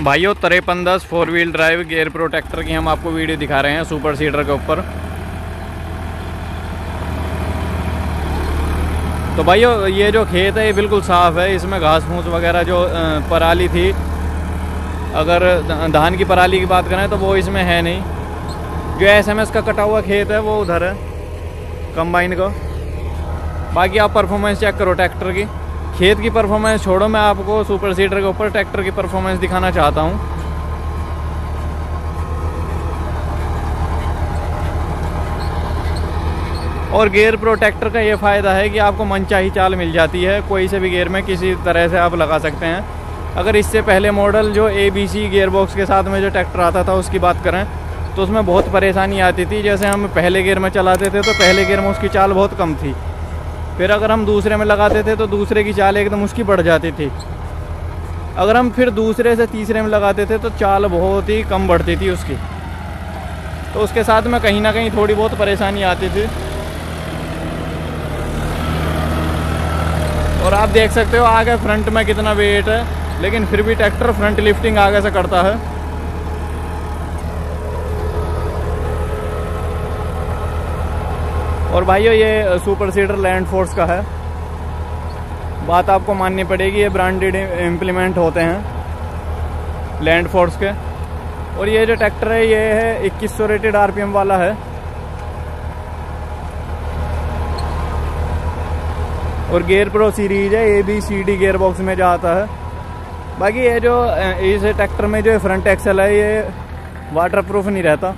भाइयों 5310 4 wheel drive gear protector की हम आपको वीडियो दिखा रहे हैं सुपर सीडर के ऊपर। तो भाइयों ये जो खेत है ये बिल्कुल साफ़ है, इसमें घास फूस वगैरह जो पराली थी, अगर धान की पराली की बात करें तो वो इसमें है नहीं। जो SMS का कटा हुआ खेत है वो उधर है कंबाइन का। बाकी आप परफॉर्मेंस चेक करो ट्रैक्टर की। खेत की परफॉर्मेंस छोड़ो, मैं आपको सुपर सीडर के ऊपर ट्रैक्टर की परफॉर्मेंस दिखाना चाहता हूँ। और गेयर प्रोटेक्टर का ये फ़ायदा है कि आपको मनचाही चाल मिल जाती है, कोई से भी गेयर में किसी तरह से आप लगा सकते हैं। अगर इससे पहले मॉडल जो ABC गियर बॉक्स के साथ में जो ट्रैक्टर आता था उसकी बात करें तो उसमें बहुत परेशानी आती थी। जैसे हम पहले गियर में चलाते थे तो पहले गियर में उसकी चाल बहुत कम थी, फिर अगर हम दूसरे में लगाते थे तो दूसरे की चाल एकदम उसकी बढ़ जाती थी। अगर हम फिर दूसरे से तीसरे में लगाते थे तो चाल बहुत ही कम बढ़ती थी उसकी। तो उसके साथ में कहीं ना कहीं थोड़ी बहुत परेशानी आती थी। और आप देख सकते हो आगे फ्रंट में कितना वेट है, लेकिन फिर भी ट्रैक्टर फ्रंट लिफ्टिंग आगे से करता है। और भाइयों ये सुपर सीडर लैंड फोर्स का है, बात आपको माननी पड़ेगी। ये ब्रांडेड इम्प्लीमेंट होते हैं लैंड फोर्स के। और ये जो ट्रैक्टर है ये है 2100 रेटेड RPM वाला है। और गियर प्रो सीरीज है, ABCD गियर बॉक्स में जो आता है। बाकी ये जो इस ट्रैक्टर में जो फ्रंट एक्सल है ये वाटर प्रूफ नहीं रहता।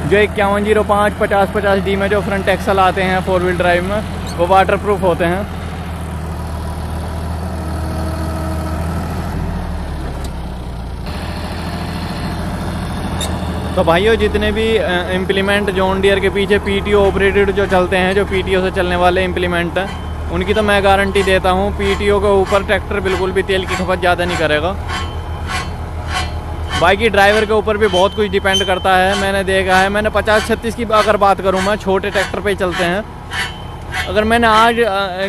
जो 5105 5050D में जो फ्रंट एक्सल आते हैं 4 व्हील ड्राइव में वो वाटर प्रूफ होते हैं। तो भाइयों जितने भी इम्प्लीमेंट जॉन डियर के पीछे PTO ऑपरेटेड जो चलते हैं, जो PTO से चलने वाले इम्प्लीमेंट हैं, उनकी तो मैं गारंटी देता हूँ PTO के ऊपर ट्रैक्टर बिल्कुल भी तेल की खपत ज़्यादा नहीं करेगा। बाकी ड्राइवर के ऊपर भी बहुत कुछ डिपेंड करता है। मैंने देखा है, मैंने 50-36 की अगर बात करूँ, मैं छोटे ट्रैक्टर पे ही चलते हैं। अगर मैंने आज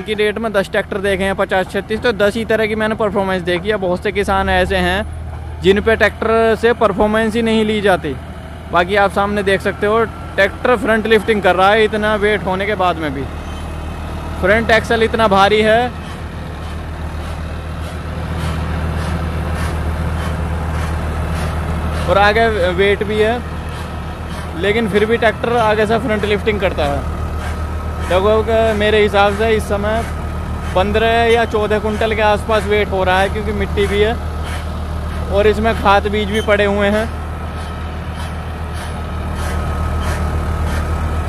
की डेट में 10 ट्रैक्टर देखे हैं 50-36, तो 10 ही तरह की मैंने परफॉर्मेंस देखी है। बहुत से किसान ऐसे हैं जिन पे ट्रैक्टर से परफॉर्मेंस ही नहीं ली जाती। बाकी आप सामने देख सकते हो ट्रैक्टर फ्रंट लिफ्टिंग कर रहा है, इतना वेट होने के बाद में भी। फ्रंट एक्सल इतना भारी है, और आगे वेट भी है, लेकिन फिर भी ट्रैक्टर आगे से फ्रंट लिफ्टिंग करता है। देखो मेरे हिसाब से इस समय 15 या 14 कुंटल के आसपास वेट हो रहा है, क्योंकि मिट्टी भी है और इसमें खाद बीज भी पड़े हुए हैं।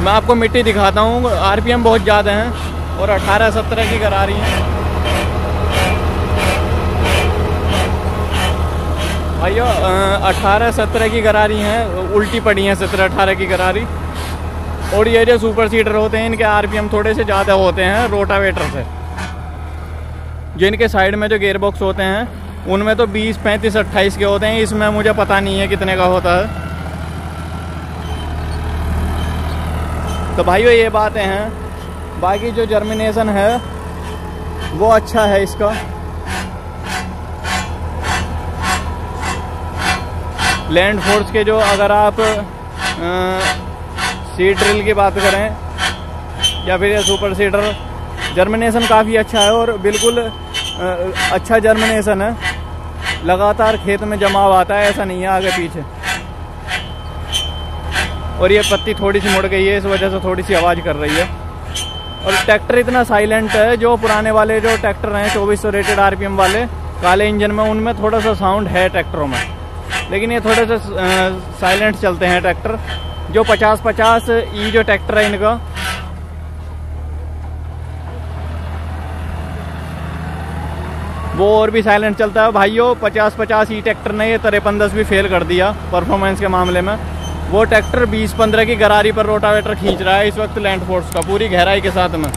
मैं आपको मिट्टी दिखाता हूँ। RPM बहुत ज़्यादा हैं और 18-17 की करा रही हैं भाइयों। 18-17 की करारी हैं, उल्टी पड़ी हैं 17-18 की करारी। और ये जो सुपर सीडर होते हैं इनके RPM थोड़े से ज़्यादा होते हैं रोटावेटर से। जो इनके साइड में जो गियर बॉक्स होते हैं उनमें तो 20, 35, 28 के होते हैं। इसमें मुझे पता नहीं है कितने का होता है। तो भाइयों ये बातें हैं। बाकी जो जर्मिनेशन है वो अच्छा है इसका। लैंड फोर्स के जो अगर आप सीड ड्रिल की बात करें या फिर सुपर सीडर, जर्मिनेशन काफ़ी अच्छा है और बिल्कुल अच्छा जर्मिनेशन है। लगातार खेत में जमाव आता है, ऐसा नहीं है आगे पीछे। और ये पत्ती थोड़ी सी मुड़ गई है, इस वजह से थोड़ी सी आवाज़ कर रही है। और ट्रैक्टर इतना साइलेंट है। जो पुराने वाले जो ट्रैक्टर हैं 2400 रेटेड RPM वाले काले इंजन में, उनमें थोड़ा सा साउंड है ट्रैक्टरों में, लेकिन ये थोड़े से साइलेंट चलते हैं ट्रैक्टर। जो 50-50E जो ट्रैक्टर है इनका, वो और भी साइलेंट चलता है भाइयों। 50-50E ट्रैक्टर ने ये 5310 भी फेल कर दिया परफॉर्मेंस के मामले में। वो ट्रैक्टर 20-15 की गरारी पर रोटावेटर खींच रहा है इस वक्त लैंड फोर्स का, पूरी गहराई के साथ में।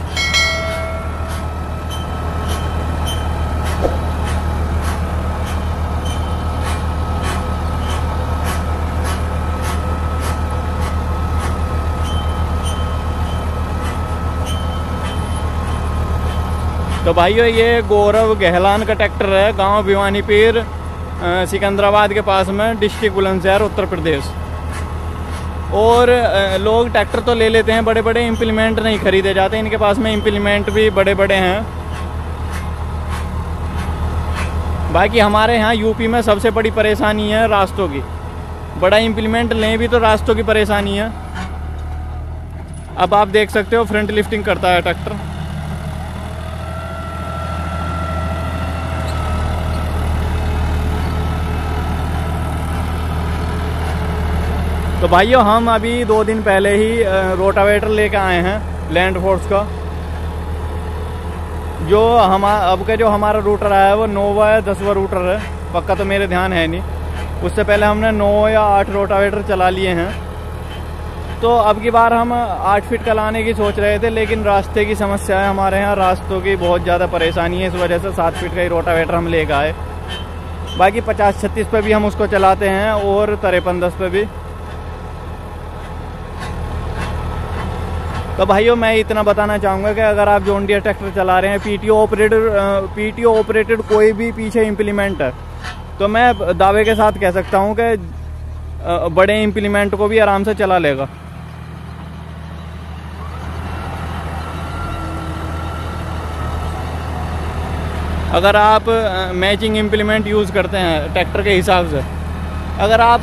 तो भाइयों ये गौरव गहलान का ट्रैक्टर है, गांव भिवानी पीर सिकंदराबाद के पास में, डिस्ट्रिक्ट बुलंदशहर उत्तर प्रदेश। और लोग ट्रैक्टर तो ले लेते हैं बड़े बड़े, इम्प्लीमेंट नहीं खरीदे जाते। इनके पास में इम्प्लीमेंट भी बड़े बड़े हैं। बाकी हमारे यहाँ यूपी में सबसे बड़ी परेशानी है रास्तों की। बड़ा इम्प्लीमेंट लें भी तो रास्तों की परेशानी है। अब आप देख सकते हो फ्रंट लिफ्टिंग करता है ट्रैक्टर। तो भाइयों हम अभी 2 दिन पहले ही रोटावेटर लेके आए हैं लैंड फोर्स का। जो अब का जो हमारा रूटर आया है वो 9वां या 10वां रूटर है, पक्का तो मेरे ध्यान है नहीं। उससे पहले हमने 9 या 8 रोटावेटर चला लिए हैं। तो अब की बार हम 8 फीट का लाने की सोच रहे थे, लेकिन रास्ते की समस्या है हमारे यहाँ, रास्तों की बहुत ज़्यादा परेशानी है। इस वजह से 7 फीट का ही रोटावेटर हम लेकर आए। बाकी 50-36 पे भी हम उसको चलाते हैं और 53-10 पे भी। तो भाइयों मैं इतना बताना चाहूँगा कि अगर आप जॉन डियर ट्रैक्टर चला रहे हैं, पीटीओ ऑपरेटेड कोई भी पीछे इम्प्लीमेंट है, तो मैं दावे के साथ कह सकता हूँ कि बड़े इम्प्लीमेंट को भी आराम से चला लेगा। अगर आप मैचिंग इम्प्लीमेंट यूज़ करते हैं ट्रैक्टर के हिसाब से, अगर आप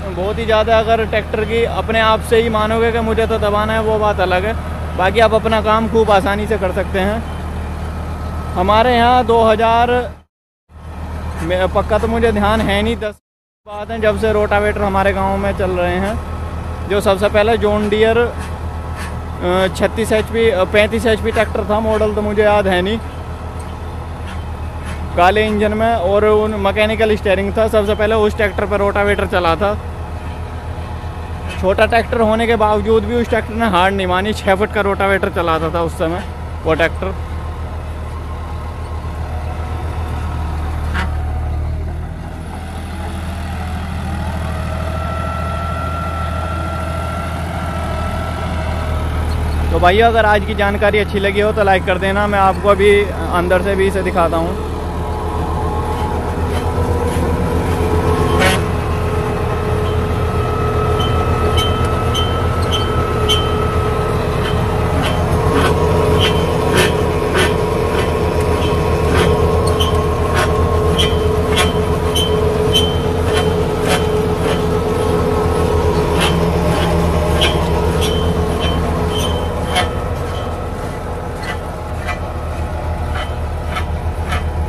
बहुत ही ज़्यादा अगर ट्रैक्टर की अपने आप से ही मानोगे कि मुझे तो दबाना है, वो बात अलग है। बाकी आप अपना काम खूब आसानी से कर सकते हैं। हमारे यहाँ 2000 पक्का तो मुझे ध्यान है नहीं, 10 बात है जब से रोटावेटर हमारे गांव में चल रहे हैं। जो सबसे पहले John Deere 36 HP 35 HP tractor था, मॉडल तो मुझे याद है नहीं, काले इंजन में और उन मैकेनिकल स्टीयरिंग था। सबसे पहले उस ट्रैक्टर पर रोटावेटर चला था। छोटा ट्रैक्टर होने के बावजूद भी उस ट्रैक्टर ने हार नहीं मानी। 6 फुट का रोटावेटर चलाता था उस समय वो ट्रैक्टर। तो भाई अगर आज की जानकारी अच्छी लगी हो तो लाइक कर देना। मैं आपको अभी अंदर से भी इसे दिखाता हूँ।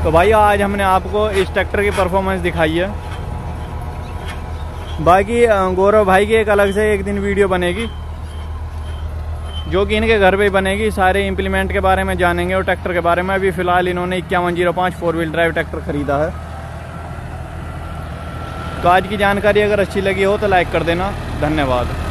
तो भाई आज हमने आपको इस ट्रैक्टर की परफॉर्मेंस दिखाई है। बाकी गौरव भाई की एक अलग से एक दिन वीडियो बनेगी, जो कि इनके घर पे ही बनेगी। सारे इम्प्लीमेंट के बारे में जानेंगे और ट्रैक्टर के बारे में। अभी फ़िलहाल इन्होंने 5105 4 व्हील ड्राइव ट्रैक्टर ख़रीदा है। तो आज की जानकारी अगर अच्छी लगी हो तो लाइक कर देना। धन्यवाद।